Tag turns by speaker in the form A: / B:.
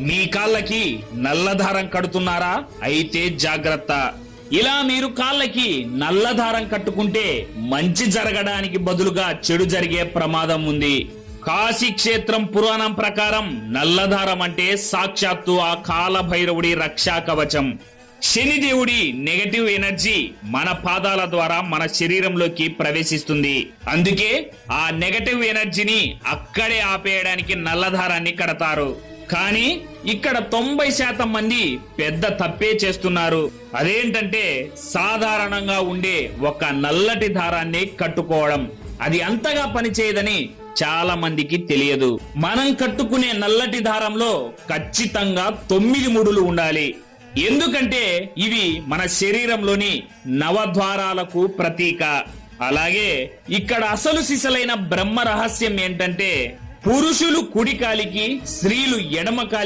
A: మీ కాళ్ళకి నల్లదారం కడుతున్నారా? అయితే జాగ్రత్త. ఇలా మీరు కాళ్ళకి నల్లదారం కట్టుకుంటే మంచి జరగడానికి బదులుగా చెడు జరిగే ప్రమాదం ఉంది. కాశీ క్షేత్రం పురాణం ప్రకారం నల్లదారం అంటే సాక్షాత్తు ఆ కాలభైరవుడి రక్షా కవచం. శనిదేవుడి నెగటివ్ ఎనర్జీ మన పాదాల ద్వారా మన శరీరంలోకి ప్రవేశిస్తుంది. అందుకే ఆ నెగటివ్ ఎనర్జీని అక్కడే ఆపేయడానికి నల్లదారాన్ని కడతారు. కానీ ఇక్కడ 90% మంది పెద్ద తప్పే చేస్తున్నారు. అదేంటంటే సాధారణంగా ఉండే ఒక నల్లటి దారాన్ని కట్టుకోవడం. అది అంతగా పనిచేయదని చాలా మందికి తెలియదు. మనం కట్టుకునే నల్లటి దారంలో ఖచ్చితంగా 9 ముడులు ఉండాలి. ఎందుకంటే ఇవి మన శరీరంలోని నవద్వారాలకు ప్రతీక. అలాగే ఇక్కడ అసలు సిసలైన బ్రహ్మ రహస్యం ఏంటంటే పురుషులు కుడి కాలికి, స్త్రీలు ఎడమ కాలి